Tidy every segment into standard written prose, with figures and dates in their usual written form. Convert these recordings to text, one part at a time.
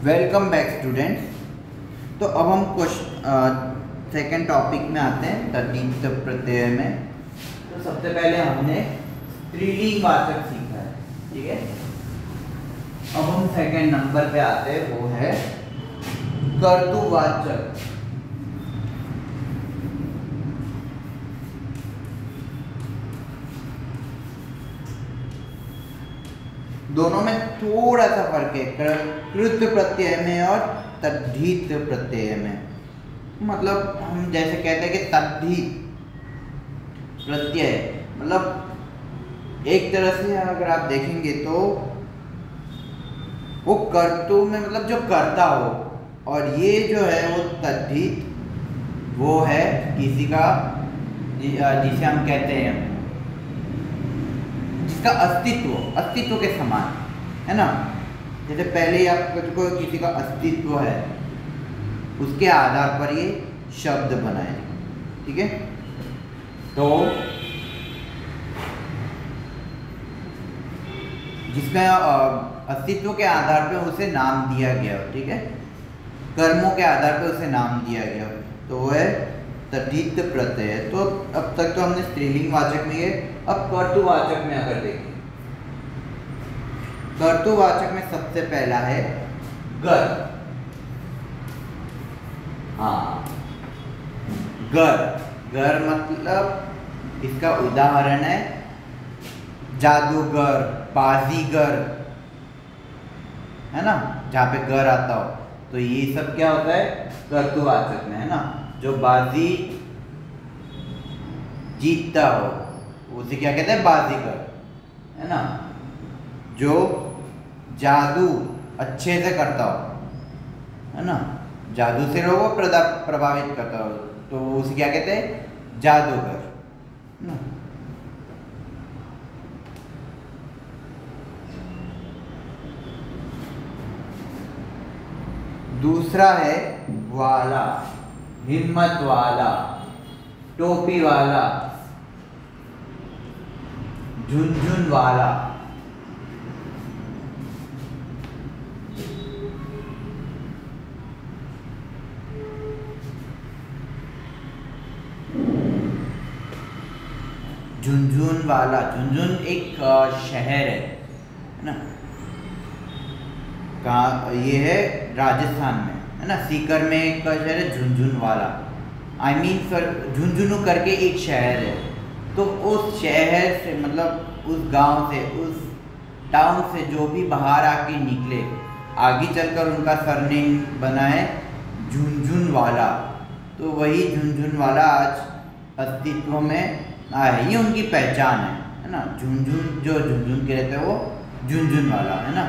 Welcome back students. तो अब हम सेकेंड टॉपिक में आते हैं, तद्धित प्रत्यय में। तो सबसे पहले हमने स्त्रीलिंग वाचक सीखा है, ठीक है। अब हम सेकेंड नंबर पे आते हैं, वो है कर्तुवाचक। दोनों में थोड़ा सा फर्क है, कृत प्रत्यय में और तद्धित प्रत्यय में। मतलब हम जैसे कहते हैं कि तद्धित प्रत्यय, मतलब एक तरह से अगर आप देखेंगे तो वो कर्तु में मतलब जो करता हो, और ये जो है वो तद्धित, वो है किसी का जिसे हम कहते हैं जिसका अस्तित्व के समान है ना। जैसे पहले ही आपको किसी का अस्तित्व है, उसके आधार पर ये शब्द बनाए, ठीक है। तो जिसका अस्तित्व के आधार पर उसे नाम दिया गया हो, ठीक है, कर्मों के आधार पर उसे नाम दिया गया हो, तो वो है तद्धित प्रत्यय। तो अब तक तो हमने स्त्रीलिंग वाचक में ये, अब कर्तुवाचक में अगर देखें, कर्तुवाचक में सबसे पहला है गर। हाँ, गर मतलब इसका उदाहरण है जादूगर, बाजीगर, है ना, जहाँ पे गर आता हो। तो ये सब क्या होता है कर्तुवाचक में, है ना। जो बाजी जीतता हो उसे क्या कहते हैं, बाजीगर, है ना। जो जादू अच्छे से करता हो, है ना, जादू से लोगों को प्रभावित करता हो, तो उसे क्या कहते हैं, जादूगर, है ना। दूसरा है वाला, हिम्मत वाला, टोपी वाला, झुनझुन वाला। झुनझुन वाला, झुनझुन एक शहर है ना, कहाँ ये है, राजस्थान में, है ना। सीकर में एक शहर है झुनझुन वाला, आई मीन सर झुंझुनू करके एक शहर है। तो उस शहर से मतलब उस गांव से, उस टाउन से जो भी बाहर आके निकले, आगे चलकर उनका सरनेम बना है झुनझुन वाला। तो वही झुनझुन वाला आज अस्तित्व में आया, ये उनकी पहचान है ना। झुनझुन, जो झुनझुन के रहते हैं वो झुनझुन वाला, है ना।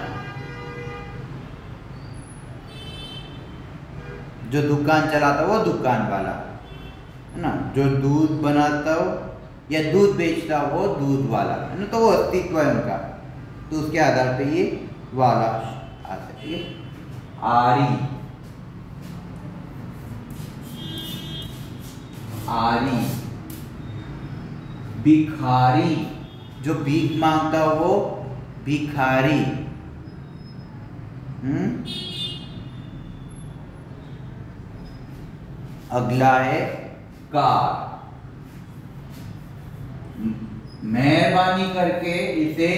जो दुकान चलाता हो वो दुकान वाला, है ना। जो दूध बनाता हो या दूध बेचता हो वो दूध वाला, है ना। तो वो अस्तित्व है उनका, तो उसके आधार पे ये वाला आता है। आरी, आरी, भिखारी, जो भीख मांगता हो वो भिखारी। अगला है कार, मेहरबानी करके इसे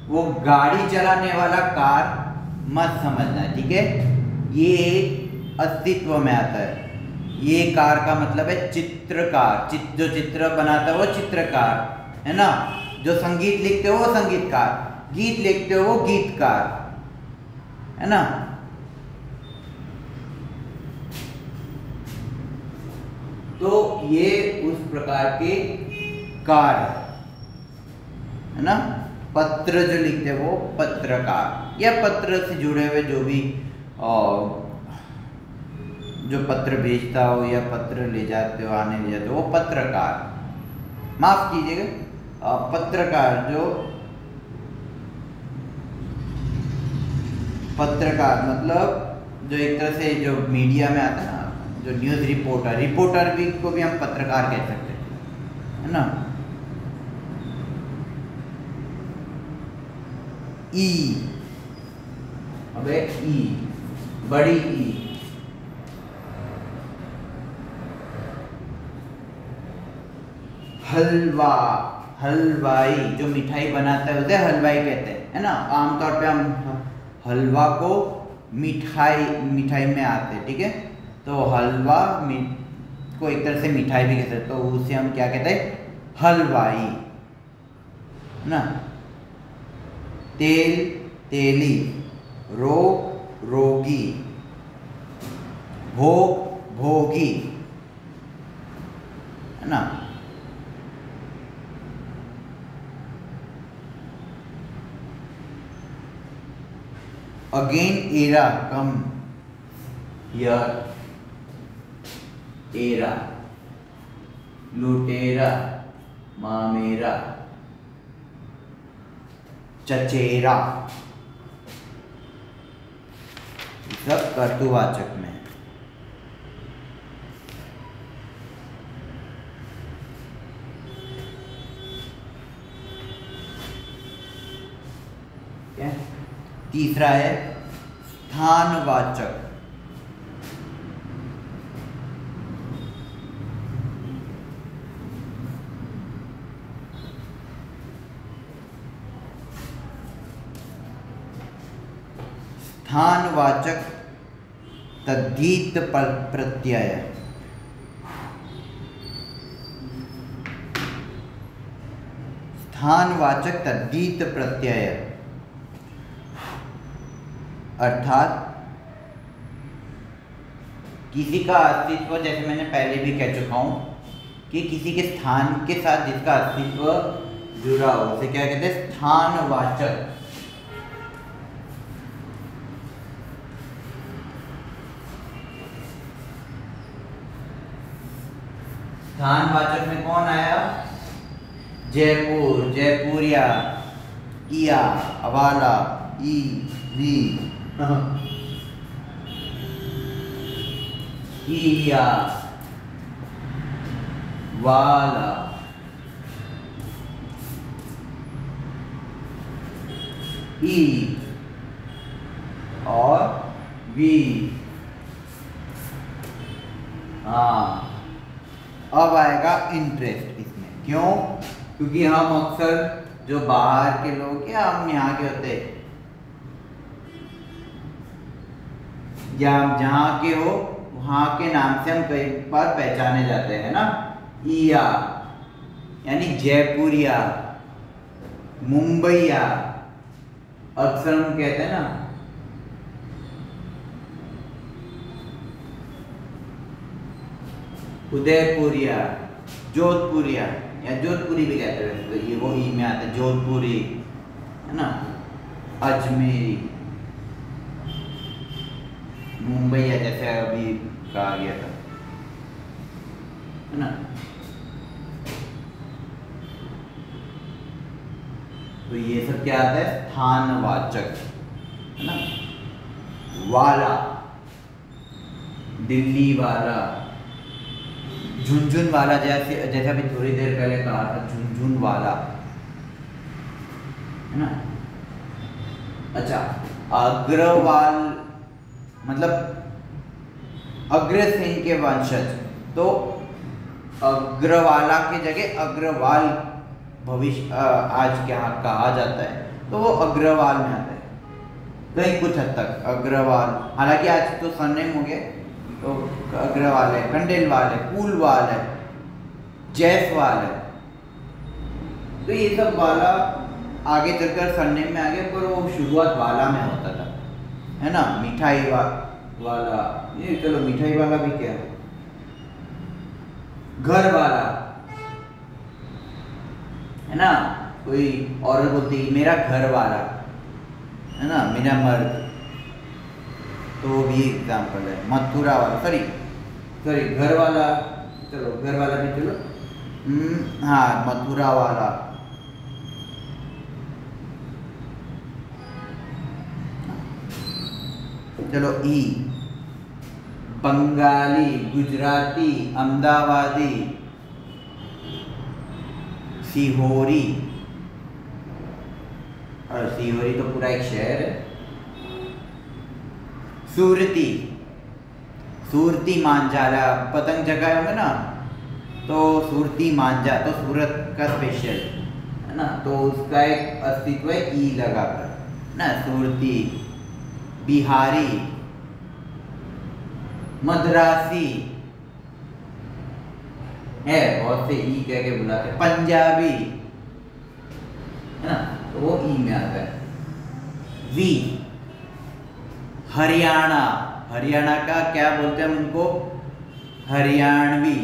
वो गाड़ी चलाने वाला कार मत समझना, ठीक है। ये अस्तित्व में आता है। ये कार का मतलब है चित्रकार, जो चित्र बनाता है वो चित्रकार, है ना। जो संगीत लिखते हो वो संगीतकार, गीत लिखते हो वो गीतकार, है ना। तो ये उस प्रकार के कार है ना। पत्र जो लिखते हैं वो पत्रकार, या पत्र से जुड़े हुए जो भी जो पत्र भेजता हो या पत्र ले जाते हो, आने ले जाते हो, वो पत्रकार। माफ कीजिएगा, पत्रकार, जो पत्रकार मतलब जो एक तरह से जो मीडिया में आता है ना, जो न्यूज़ रिपोर्टर भी को भी हम पत्रकार कह सकते हैं, है ना। ई, अबे ई बड़ी ई। हलवा, हलवाई जो मिठाई बनाता है उसे हलवाई कहते हैं, है ना। आमतौर पे हम हलवा को मिठाई में आते हैं, ठीक है। तो हलवा को एक तरह से मिठाई भी कहते हैं, तो उसे हम क्या कहते हैं, हलवाई, है ना। तेल, तेली, रोग, रोगी, भोग, भोगी, है ना। Again era, come here, era, लुटेरा, मामेरा, चचेरा, सब कर्तुवाचक में। क्या तीसरा है स्थानवाचक। स्थानवाचक तद्धित प्रत्यय, स्थानवाचक तद्धित प्रत्यय अर्थात किसी का अस्तित्व, जैसे मैंने पहले भी कह चुका हूं कि किसी के स्थान के साथ जिसका अस्तित्व जुड़ा हो उसे क्या कहते हैं, स्थानवाचक। स्थानवाचक में कौन आया, जयपुर, जयपुरिया, इया, अवाला, ई, वी, इया, वाला, ई और वी। हाँ, अब आएगा इंटरेस्ट इसमें। क्यों? क्योंकि हम अक्सर जो बाहर के लोग या हम यहाँ के होते या जहाँ के हो वहाँ के नाम से हम कई बार पहचाने जाते हैं ना। इया यानी जयपुरिया, मुंबईया, अक्सर हम कहते हैं ना। उदयपुरिया, जोधपुरिया या जोधपुरी भी कहते हैं, तो ये वो ई में आता है, जोधपुरी, है ना। अजमेरी, मुंबईया जैसे अभी कहा गया था, है ना। तो ये सब क्या आता है, स्थानवाचक, है ना। वाला, दिल्ली वाला, झुनझुन वाला, जैसे अभी थोड़ी देर पहले कहा था, झुनझुन वाला, है ना। अच्छा, अग्रवाल मतलब अग्रसेन के वंशज, तो अग्रवाला की जगह अग्रवाल भविष्य आज क्या कहा जाता है, तो वो अग्रवाल में आता है कहीं कुछ हद तक, अग्रवाल। हालांकि आज तो सरनेम हो गया, तो अग्रवाल है, खंडेलवाल है, फूलवाल है, जयसवाल है, तो ये सब वाला आगे चलकर सरनेम में आ गया, पर वो शुरुआत वाला में होता था, है ना। मिठाई वाला, ये चलो मिठाई वाला भी क्या है, घर वाला, है ना। कोई औरत बोलती मेरा घर वाला, है ना, मेरा मर्द, तो वो भी एग्जाम्पल है। मथुरा वाला, सॉरी घर वाला, चलो घर वाला भी चलो, हाँ मथुरा वाला। चलो ई, बंगाली, गुजराती, अहमदाबादी, सीहोरी, और सीहोरी तो पूरा एक शहर है। सूरती, सूरती मांझा, पतंग जगाए होंगे ना, तो सूरती मांझा तो सूरत का स्पेशल है ना, तो उसका एक अस्तित्व है ई लगाकर ना, सूरती। बिहारी, मद्रासी है, बहुत से ई कह के बुलाते हैं। पंजाबी है ना, तो वो ई में आता है। वी, हरियाणा, हरियाणा का क्या बोलते हैं उनको, हरियाणवी।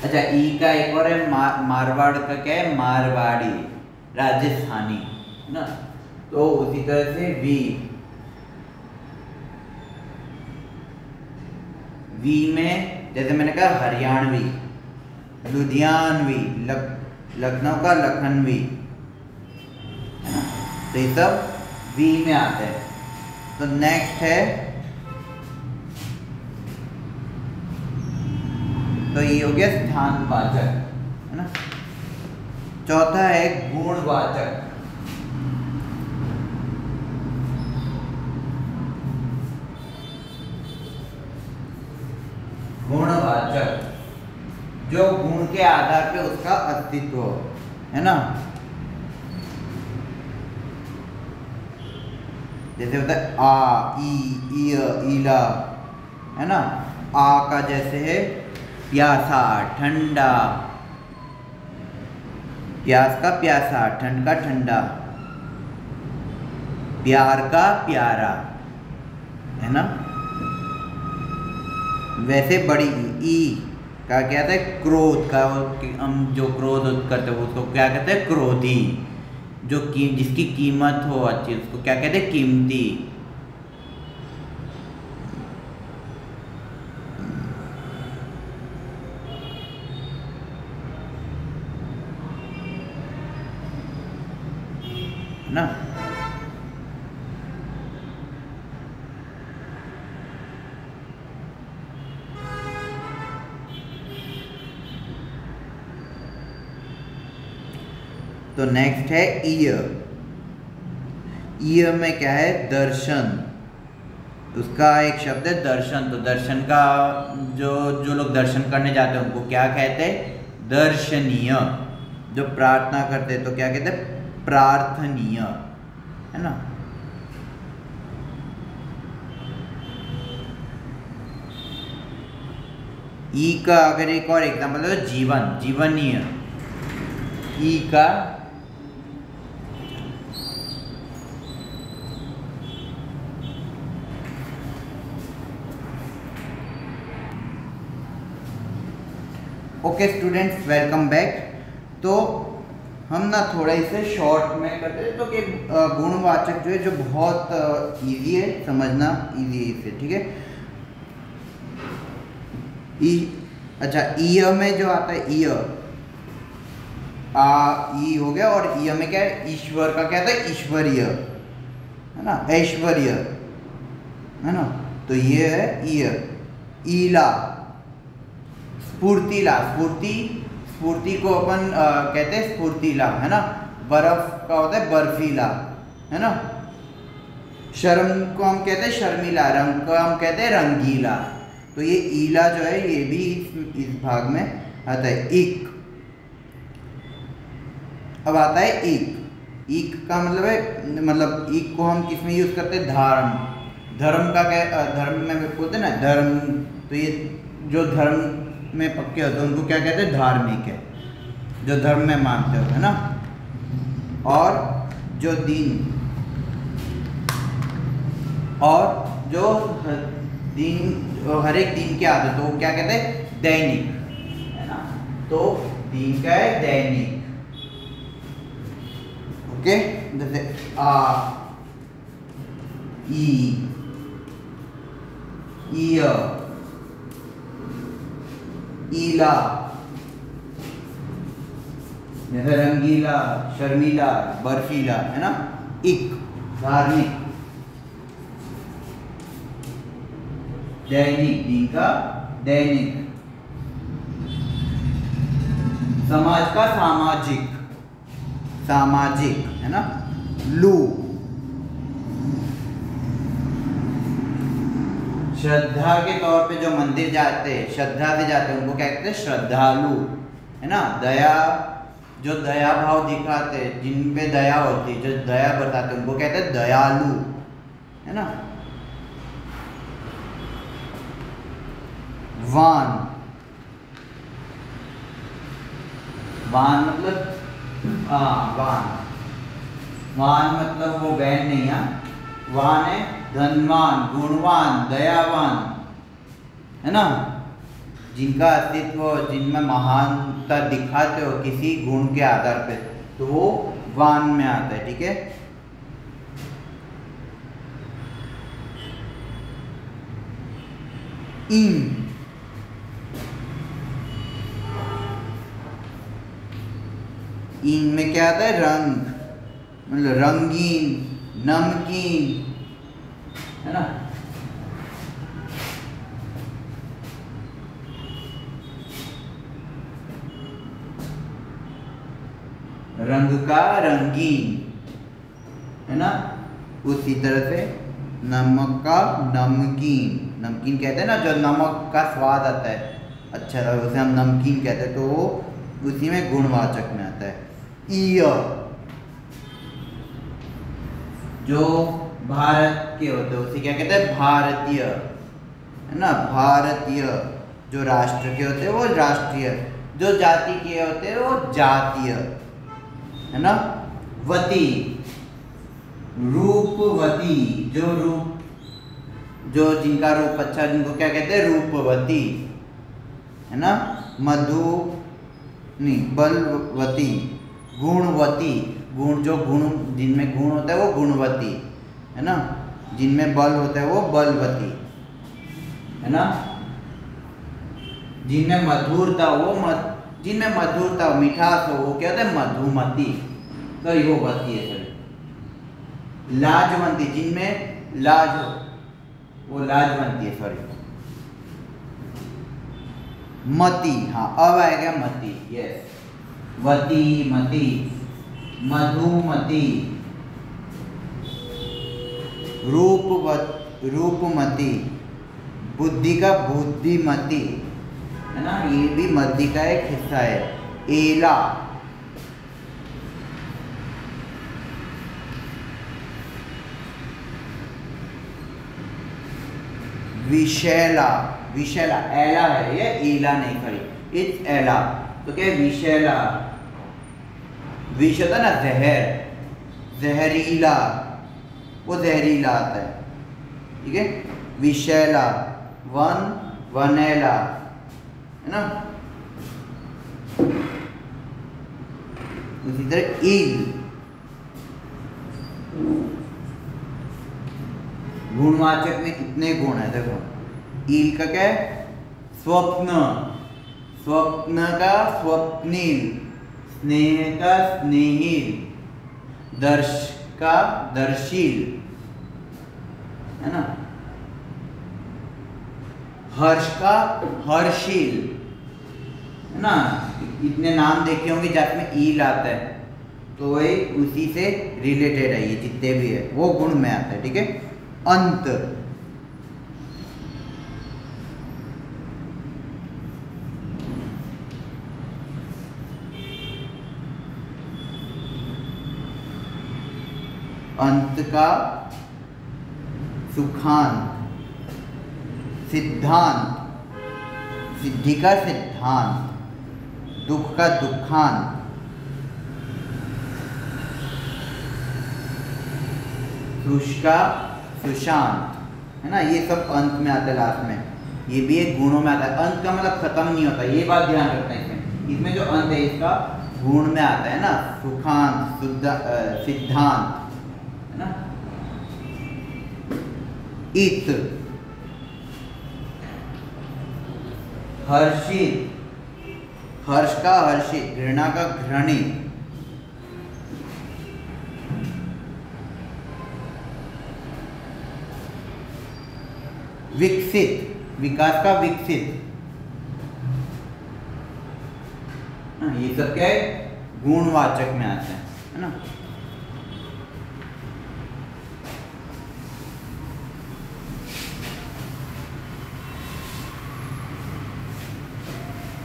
अच्छा, ई का एक और है मारवाड़ का क्या है, मारवाड़ी, राजस्थानी ना, तो उसी तरह से वी, वी में जैसे मैंने कहा हरियाणवी, लुधियानवी, लखनऊ का लखनवी, तो ये सब वी में आते हैं। तो नेक्स्ट है, तो ये हो गया स्थानवाचक है ना। चौथा है गुणवाचक। गुणवाचक, जो गुण के आधार पे उसका अस्तित्व है ना, जैसे होता है आ, ई, ईला है ना। आ का जैसे है प्यासा, ठंडा, प्यास का प्यासा, ठंड का ठंडा, प्यार का प्यारा है ना। वैसे बड़ी ई का क्या कहते हैं, क्रोध का, हम जो क्रोध करते हैं उसको क्या कहते हैं, क्रोधी। जो जिसकी कीमत हो अच्छी उसको क्या कहते हैं, कीमती। ना तो नेक्स्ट है ईय। ईय में क्या है, दर्शन, उसका एक शब्द है दर्शन। तो दर्शन का जो लोग दर्शन करने जाते हैं उनको क्या कहते हैं, दर्शनीय। जो प्रार्थना करते हैं तो क्या कहते हैं, प्रार्थनीय है ना। ई का अगर एक और एग्जाम्पल है, जीवन, जीवनीय। ई का ओके स्टूडेंट्स, वेलकम बैक। तो हम ना थोड़ा इसे शॉर्ट में करते हैं, तो कि गुणवाचक जो है जो बहुत इजी है समझना, इजी है इसे, ठीक है। ई, अच्छा, ईय में जो आता है, ईय आ, ई हो गया, और ईय में क्या है, ईश्वर का क्या था, ईश्वरीय है ना, ऐश्वर्य है ना। तो ये है ईय। ईला, स्फूर्तिला, स्फूर्ति को अपन कहते हैं स्फूर्तिला है ना। बर्फ का होता है बर्फीला है ना। शर्म को हम कहते हैं शर्मिला, रंग को हम कहते हैं रंगीला। तो ये ईला जो है ये भी इस भाग में आता है। इक, अब आता है इक। इक का मतलब है, मतलब इक को हम किस में यूज करते हैं, धर्म। धर्म का क्या, धर्म में बोलते हैं ना धर्म, तो ये जो धर्म में पक्के होते हैं उनको क्या कहते हैं, धार्मिक है, जो धर्म में मानते हो है ना। और जो दिन, और जो दिन, हर एक दिन की आदत वो क्या कहते हैं, दैनिक है ना। तो दिन क्या है, दैनिक। ओके, जैसे आ, ई, ईय, ईला, जैसे रंगीला, शर्मीला, बर्फीला है ना। इक, धार्मिक, दैनिक, दिन का दैनिक। समाज का सामाजिक, सामाजिक है ना। लू, श्रद्धा के तौर पे जो मंदिर जाते हैं, श्रद्धा से जाते हैं, उनको क्या कहते हैं? श्रद्धालु, है ना। दया, जो दया भाव दिखाते, जिन पे दया होती, जो दया बताते, उनको कहते हैं दयालु, है ना। वान, वान मतलब वान मतलब वो वैन नहीं है, वान है धनवान, गुणवान, दयावान, है ना। जिनका अस्तित्व, जिनमें महानता दिखाते हो किसी गुण के आधार पे, तो वो वान में आता है, ठीक है। इन, इन में क्या आता है? रंग, मतलब रंगीन, नमकीन, है ना। रंग का रंगीन, है ना। उसी तरह से नमक का नमकीन, नमकीन कहते हैं ना, जो नमक का स्वाद आता है अच्छा, उसे हम नमकीन कहते हैं, तो वो उसी में गुणवाचक में आता है। ईय, जो भारत के होते हैं उसे क्या कहते हैं? भारतीय, है ना। भारतीय, जो राष्ट्र के होते हैं वो राष्ट्रीय, जो जाति के होते हैं वो जातीय, है ना। वती, रूपवती, जो रूप, जो जिनका रूप अच्छा, जिनको क्या कहते हैं? रूपवती, है ना। मधु नहीं, बलवती, गुणवती, गुण, जो गुण, जिनमें गुण होता है वो गुणवती, है ना। जिनमें बल होता है वो बलवती, है ना। जिनमें मधुरता, वो जिनमें मधुरता, मिठास हो, वो क्या होता है? मधुमती, सॉरी वो वती है, सॉरी। लाजवंती, जिनमें लाज हो, वो लाजवंती है, सॉरी। मती, हाँ अब आएगा मती, यस। वती, मती, मधुमती, रूपमती, बुद्धि का बुद्धिमती, है ना। ये भी मध्य का एक हिस्सा है। एला, विशैला, विशैला एला है ये, एला नहीं, सॉरी इट्स एला, तो क्या है? विशैला, विष होता है ना जहर, जहरीला, वो जहरीला आता है, ठीक है। विशैला, वनैला, है ना। उसी तरह ईल, गुणवाचक में कितने गुण है देखो। ईल का क्या है? स्वप्न, स्वप्न का स्वप्निल, स्नेह का स्नेहिल, दर्श का दर्शील, है ना। हर्ष का हर्षील, है ना। इतने नाम देखे होंगे जिसमें ईल आता है, तो वही उसी से रिलेटेड है, ये जितने भी है वो गुण में आता है, ठीक है। अंत, अंत का सुखांत, सिद्धांत, सिद्धि का सिद्धांत, दुख का दुखांत, सुष का सुशांत, है ना। ये सब अंत में आता है, लास्ट में। ये भी एक गुणों में आता है। अंत का मतलब खत्म नहीं होता, ये बात ध्यान रखना है इसमें। इसमें जो अंत है इसका गुण में आता है ना, सुखांत, सिद्धांत, है ना। इत, हर्षित, हर्ष का हर्षित, घृणा का घृणित, विकसित, विकास का विकसित, ये सब क्या है? गुणवाचक में आता है ना।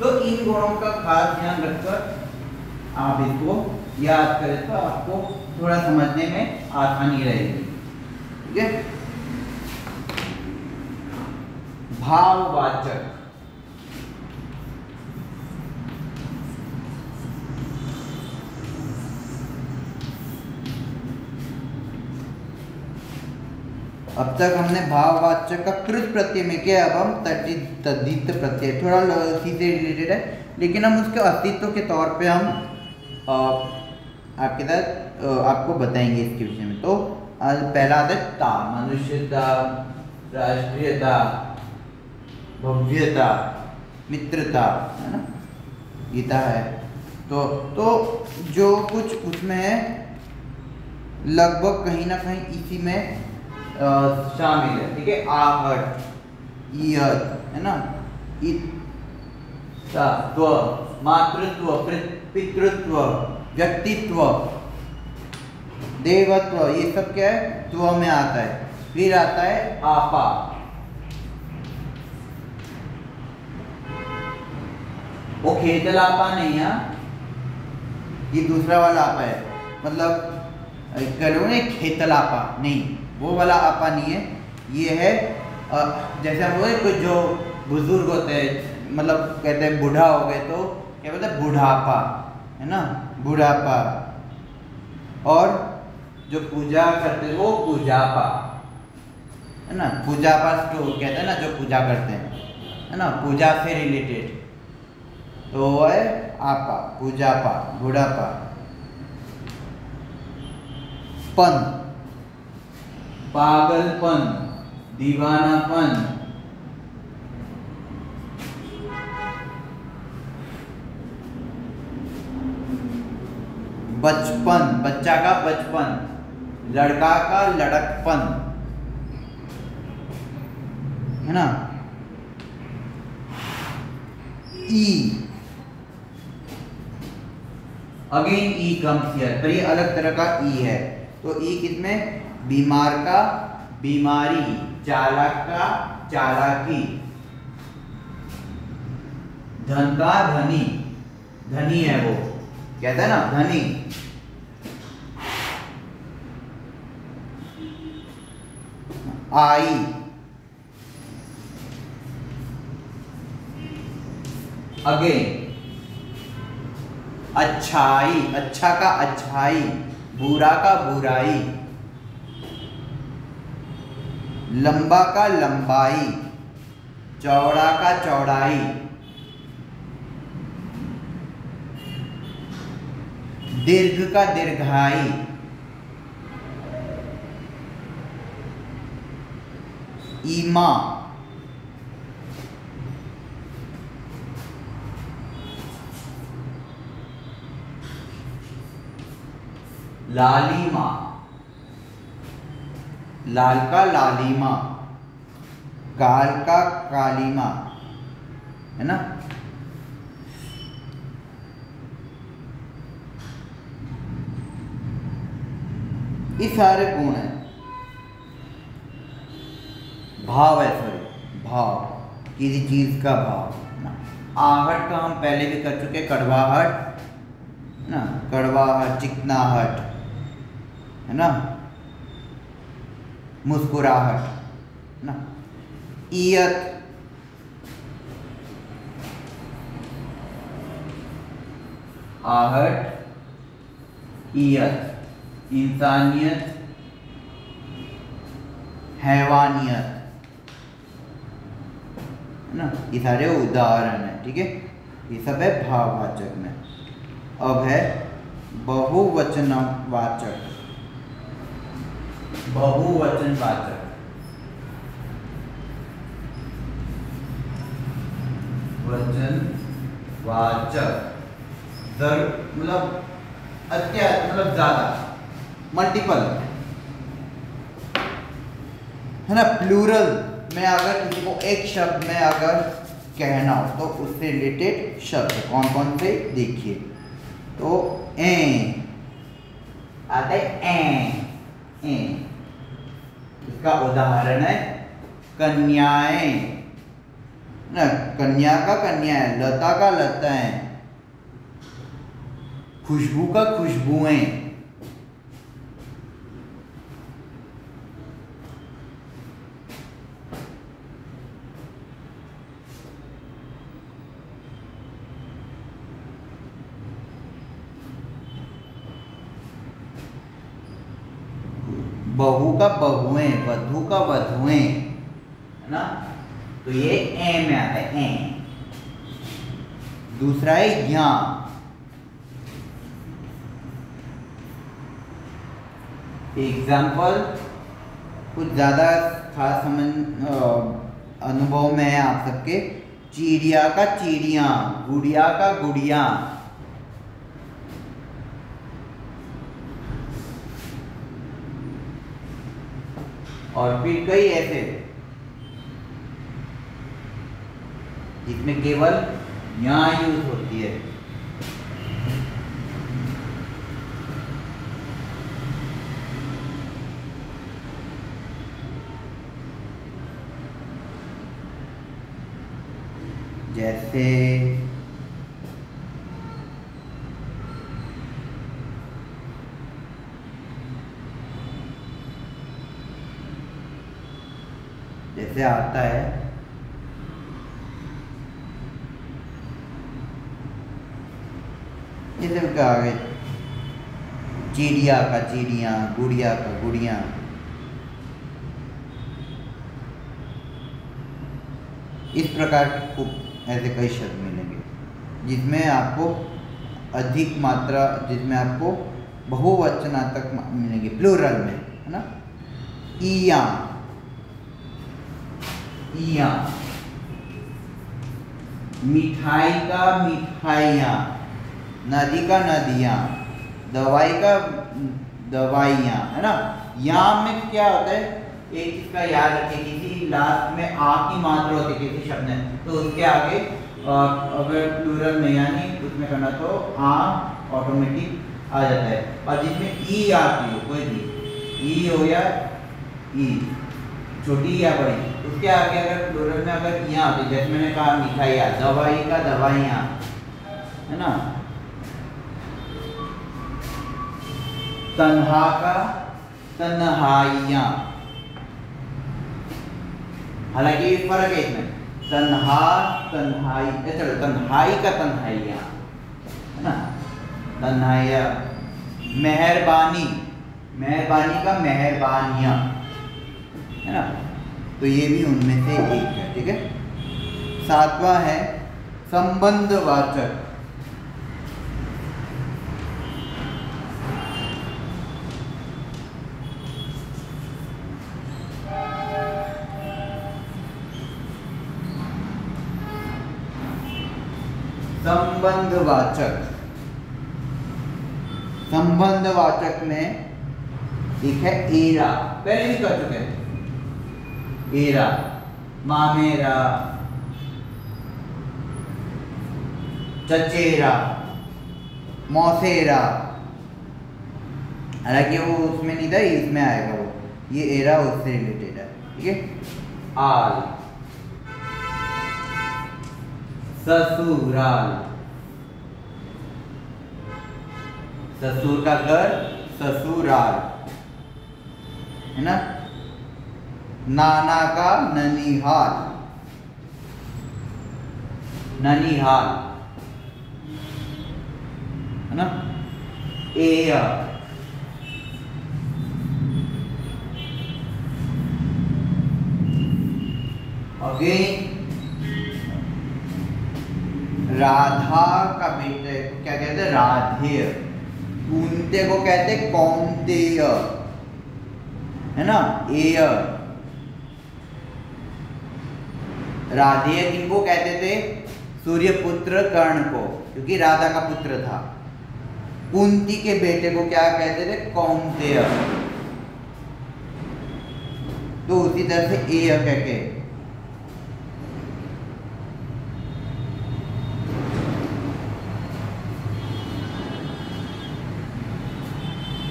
तो इन गुणों का खास ध्यान रखकर आप इसको याद करें तो आपको थोड़ा समझने में आसानी रहेगी। ठीक है। भाववाचक, अब तक हमने भाववाचक का कृत प्रत्यय में किया, अब हम तद्धित प्रत्यय, थोड़ा इसी से रिलेटेड है, लेकिन हम उसके अस्तित्व के तौर पे हम आपके साथ आपको बताएंगे इसके विषय में। तो पहला आता है ता, मनुष्यता, राष्ट्रीयता, भव्यता, मित्रता, है ना, गीता है। तो जो कुछ उसमें है लगभग कहीं ना कहीं इसी में शामिल है। ठीक है। आहट, ईयत, है ना, त्व, मातृत्व, पितृत्व, व्यक्तित्व, देवत्व, ये सब क्या है, त्व में आता है। फिर आता है आपा, वो खेतल आपा नहीं है, ये दूसरा वाला आपा है, मतलब करो ना खेतल आपा नहीं, वो वाला आपा नहीं है। ये है जैसे हम बोले कोई जो बुजुर्ग होते हैं, मतलब कहते हैं बूढ़ा हो गए तो क्या बोलते हैं, बुढ़ापा, है ना, बुढ़ापा। और जो पूजा करते हैं वो पूजापा, है ना, पूजापा तो कहते हैं ना जो पूजा करते हैं, है ना, पूजा से रिलेटेड, तो वो है आपा, पूजापा, बुढ़ापा। पन, पागलपन, दीवानापन, बचपन, बच्चा का बचपन, लड़का का लड़कपन, है ना। ई, अगेन ई कम्स हियर, पर ये अलग तरह का ई है। तो ई किसमें, बीमार का बीमारी, चालाक का चालाकी, धन का धनी, धनी है वो, कहता है ना धनी। आई, अगेन अच्छाई, अच्छा का अच्छाई, बुरा का बुराई, लंबा का लंबाई, चौड़ा का चौड़ाई, दीर्घ का दीर्घाई, ईमा, लालिमा, लाल का लालिमा, काल का कालीमा, है ना। ये सारे गुण हैं। भाव है, सॉरी, भाव, किसी चीज का भाव ना। आहट का हम पहले भी कर चुके, कड़वाहट ना, कड़वाहट, चिकनाहट, है ना, मुस्कुराहट ना। ईयत, आहट, ईयत, इंसानियत, हैवानियत, है ना, ये सारे उदाहरण हैं। ठीक है, ये सब है भाववाचक में। अब है बहुवचनवाचक, बहुवचनवाचक, वचनवाचक, मतलब मतलब ज्यादा, मल्टीपल, है ना। प्लूरल में अगर किसी को एक शब्द में अगर कहना हो तो उससे रिलेटेड शब्द कौन कौन से देखिए। तो ए आता है, ए, इसका उदाहरण है कन्याएं, ना, कन्या का कन्या है, लता का लता है, खुशबू का खुशबुएं। बहू का बहुएं, वधू का वधुएं, है ना। तो ये ए में आता है, ए। दूसरा है या। एग्जाम्पल कुछ ज्यादा खास समझ अनुभव में है आप सबके। चिड़िया का चिड़िया, गुड़िया का गुड़िया। और फिर कई ऐसे जिसमें केवल यहाँ यूज होती है। जैसे जैसे आता है जैसे क्या आगे, चिड़िया का चिड़िया, गुड़िया का गुड़िया। इस प्रकार के खूब ऐसे कई शब्द मिलेंगे जिसमें आपको अधिक मात्रा, जिसमें आपको बहुवचनात्मक मिलेंगे, प्लूरल में, है ना। इया, इया। मिठाई का मिठाइयाँ, नदी का नदियाँ, दवाई का दवाइयाँ, है ना। यहाँ में क्या होता है, एक चीज का याद रखिए, किसी लास्ट में आ की मात्रा होती है किसी शब्द में, तो उसके आगे अगर प्लूरल में यानी उसमें करना तो आ ऑटोमेटिक आ जाता है। और जिसमें ई आती हो, कोई भी ई हो या ई, छोटी या बड़ी, उसके आगे अगर प्लूरल में अगर यहाँ आती, जैसे मैंने कहा मिठाइयाँ, दवाई का दवाइयाँ, है ना। तन्हा का तन्हाइयाँ, हालांकि फर्क है इसमें, तन्हा तन्हाई, चलो तन्हाई का तन्हाइयाँ, है ना, तन्हाइयाँ। मेहरबानी, मेहरबानी का मेहरबानियाँ, है ना। तो ये भी उनमें से एक है, ठीक है। सातवां है संबंधवाचक। संबंधवाचक, संबंधवाचक में एक है एरा, पहले भी कर चुके हैं। एरा, मामेरा, चचेरा, मौसेरा। हालांकि वो उसमें नहीं था, इसमें आएगा वो, ये एरा उससे रिलेटेड है, ठीक है। आल, ससुराल, ससुर का घर ससुराल, है ना। नाना का ननिहाल, ननिहाल, है ना। एया, अगेन राधा का बेटे को क्या कहते हैं, राधेय। कुंते को कहते हैं कौंतेय, है ना। एय, राधेय किनको कहते थे, सूर्यपुत्र कर्ण को, क्योंकि राधा का पुत्र था। कुंती के बेटे को क्या कहते थे, कौंतेय। तो उसी तरह से एय कह के,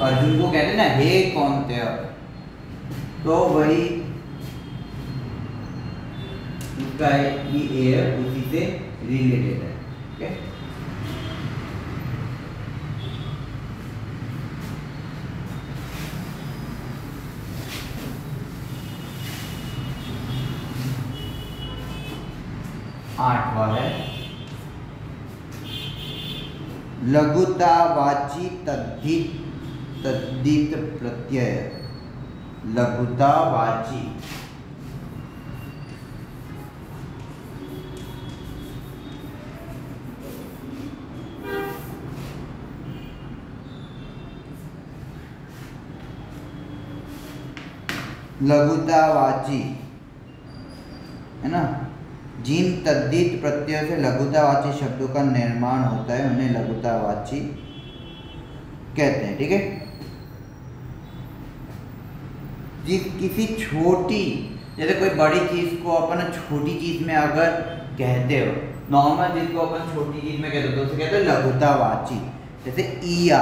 अर्जुन को कहते ना हे कौंतेय, तो वही का ये ए है उसी से रिलेटेड है। ओके, आठवां है लघुतावाची तद्धित प्रत्यय। लघुतावाची है ना, जिन तद्धित प्रत्यय से लघुतावाची शब्दों का निर्माण होता है उन्हें लघुतावाची कहते हैं। ठीक है, किसी छोटी, जैसे कोई बड़ी चीज को अपन छोटी चीज में अगर कहते हो, नॉर्मल चीज को अपन छोटी चीज में कहते हो तो उसे कहते हैं लघुतावाची। जैसे ईया,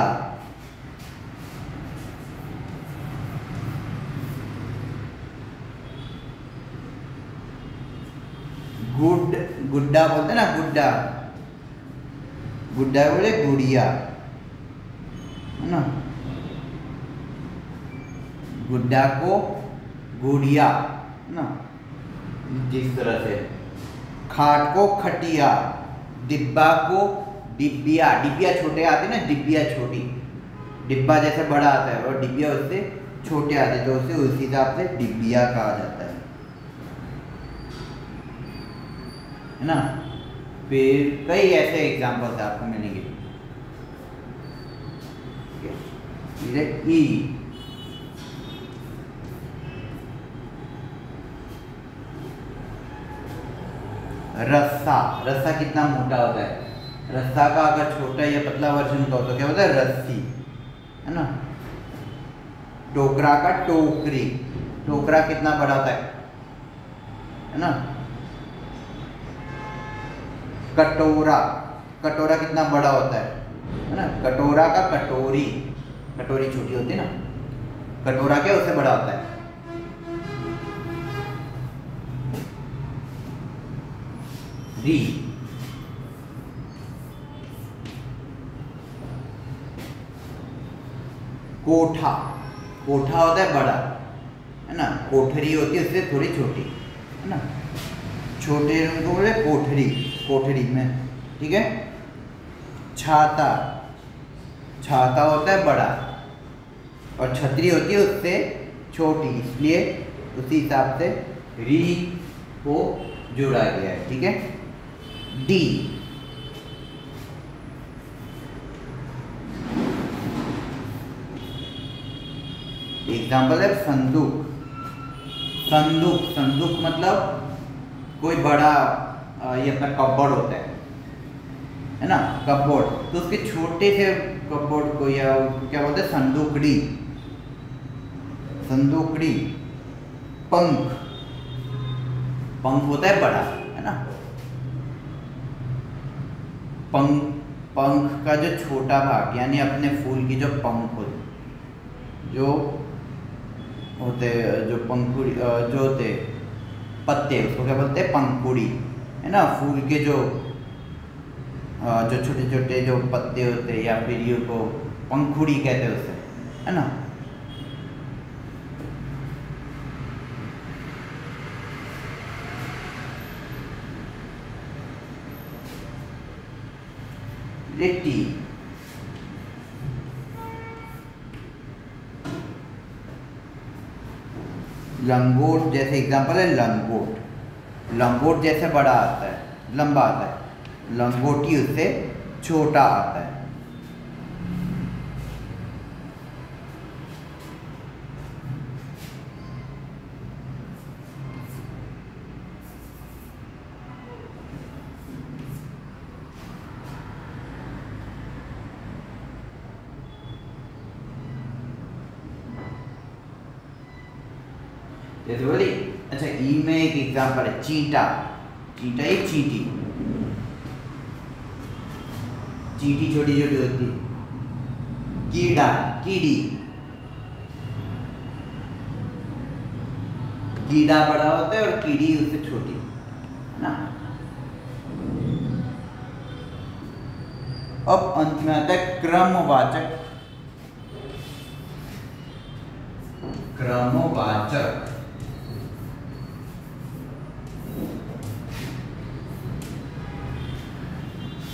गुड्डा बोलते हैं ना, गुड्डा, गुड्डा बोले गुड़िया, है ना, गुड्डा को गुड़िया, है ना, जिस तरह से। खाट को खटिया, डिब्बा को डिब्बिया, डिब्बिया छोटे आते ना, डिब्बिया छोटी, डिब्बा जैसे बड़ा आता है और डिब्बिया उससे छोटे आते तो उसे उसी हिसाब से डिब्बिया कहा जाता है ना। फिर कई ऐसे एग्जाम्पल्स आपको मिलेंगे। ई, रस्सा, रस्सा कितना मोटा होता है, रस्सा का अगर छोटा या पतला वर्जन का हो तो क्या होता है, रस्सी, है ना। टोकरा का टोकरी, टोकरा कितना बड़ा होता है ना। कटोरा, कटोरा कितना बड़ा होता है ना। कटोरा का कटोरी, कटोरी छोटी होती है ना, कटोरा क्या उससे बड़ा होता है। री, कोठा, कोठा होता है बड़ा, है ना। कोठरी होती है उससे थोड़ी छोटी, है ना। छोटे रूम को बोले कोठरी, कोठरी में। ठीक है, छाता, छाता होता है बड़ा और छतरी होती है उससे छोटी, इसलिए उसी हिसाब से री को जोड़ा गया है। ठीक है, डी, एग्जाम्पल है संदूक। संदूक, संदूक मतलब कोई बड़ा ये अपना कपबोर्ड होता है ना, कपबोर्ड, तो उसके छोटे से कपबोर्ड को या क्या बोलते हैं, संदूकड़ी, संदूकड़ी। पंख, पंख होता है बड़ा, है ना। पंख, पंख का जो छोटा भाग यानी अपने फूल की जो पंख होते, जो होते, जो पंखुड़ी, जो होते पत्ते, उसको क्या बोलते हैं, पंखुड़ी, है ना। फूल के जो छोटे छोटे जो पत्ते होते हैं या फिर ये को पंखुड़ी कहते हैं उसे, है ना। लिट्टी, लंगोट, जैसे एग्जांपल है लंगोट, लंगोट जैसे बड़ा आता है, लंबा आता है, लंगोटी उससे छोटा आता है। जैसे बोली, अच्छा ई में एक एग्जांपल है चींटा, चींटा एक चींटी, चींटी छोटी छोटी होती है। कीड़ा, कीड़ी, कीड़ा बड़ा होता है और कीड़ी उससे छोटी, ना। अब अंत में आता है क्रमवाचक। क्रमवाचक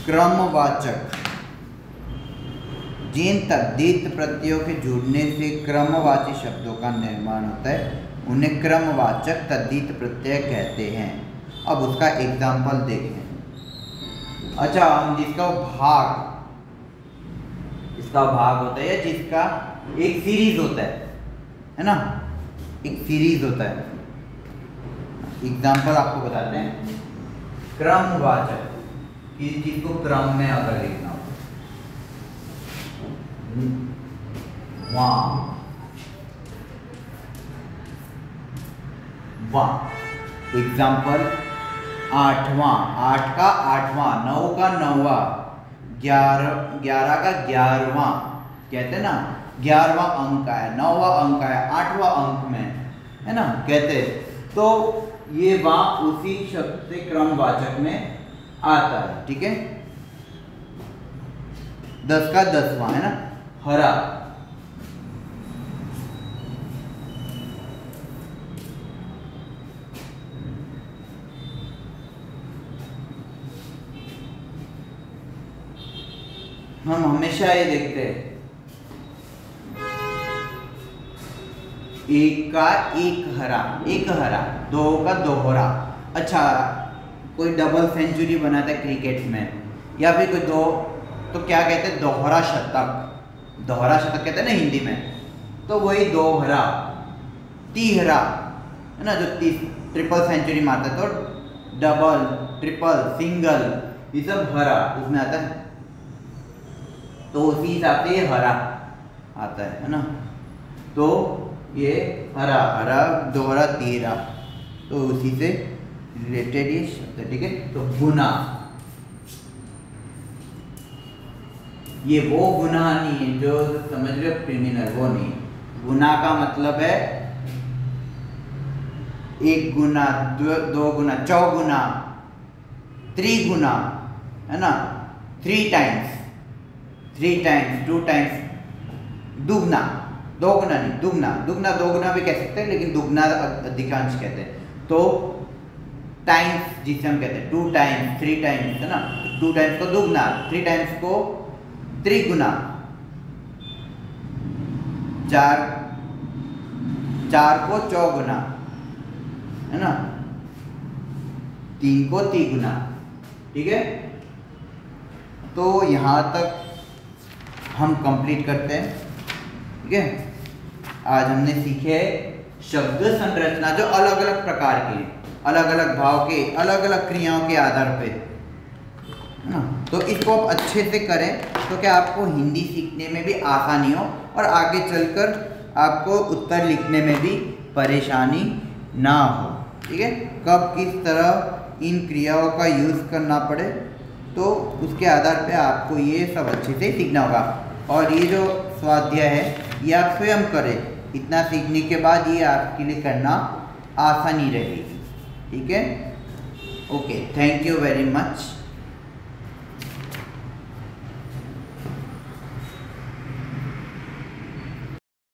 क्रमवाचक जिन तद्धित प्रत्ययों के जुड़ने से क्रमवाची शब्दों का निर्माण होता है उन्हें क्रमवाचक तद्धित प्रत्यय कहते हैं। अब उसका एग्जाम्पल देखें। अच्छा, हम जिसका भाग, इसका भाग होता है या जिसका एक सीरीज होता है ना, एक सीरीज होता है। एग्जाम्पल आपको बताते हैं। क्रमवाचक, किसी चीज को क्रम में अगर लिखना हो, वहां एग्जाम्पल 8वां, 8 का 8वां, 9 का 9वां, 11 का 11वां, कहते ना 11वां अंक है, 9वां अंक है, 8वां अंक में है ना, कहते। तो ये वहां उसी शब्द से क्रमवाचक में आता है। ठीक है, 10 का 10वां है ना, हरा। हम हमेशा ये देखते हैं, 1 का 1 हरा, 1 हरा, 2 का 2 हरा। अच्छा, कोई डबल सेंचुरी बनाता है क्रिकेट में, या फिर कोई दो, तो क्या कहते हैं, दोहरा शतक। दोहरा शतक कहते हैं ना हिंदी में, तो वही 2 हरा, 3 हरा है ना, जो 30 सेंचुरी मारता है। तो डबल, ट्रिपल, सिंगल, ये सब हरा उसमें आता है। तो उसी हिसाब से ये हरा आता है ना। तो ये हरा, हरा, दोहरा, 13, तो उसी से रिलेटेड ये शब्द है। ठीक है, तो गुना, ये वो गुना नहीं है जो समझ रहे हो क्रिमिनल, वो नहीं। गुना का मतलब है 1 गुना, 2 गुना, 4 गुना, 3 गुना है ना, 3 टाइम्स, 3 टाइम्स, 2 टाइम्स, दुगना, 2 गुना नहीं, दुगना, दुगना 2 गुना भी कह सकते हैं, लेकिन दुगना अधिकांश कहते हैं। तो टाइम्स जिसे हम कहते हैं 2 टाइम्स, 3 टाइम्स है ना, 2 टाइम्स को दुगना, 3 टाइम्स को त्रिगुना, 4 को चौगुना है ना, 3 को तिगुना। ठीक है, तो यहाँ तक हम कंप्लीट करते हैं। ठीक है, आज हमने सीखे शब्द संरचना, जो अलग अलग प्रकार की, अलग अलग भाव के, अलग अलग क्रियाओं के आधार पे है ना। तो इसको आप अच्छे से करें तो क्या आपको हिंदी सीखने में भी आसानी हो और आगे चलकर आपको उत्तर लिखने में भी परेशानी ना हो। ठीक है, कब किस तरह इन क्रियाओं का यूज़ करना पड़े, तो उसके आधार पे आपको ये सब अच्छे से सीखना होगा। और ये जो स्वाध्याय है ये आप स्वयं करें, इतना सीखने के बाद ये आपके लिए करना आसानी रहेगी। ठीक है, okay, thank you very much.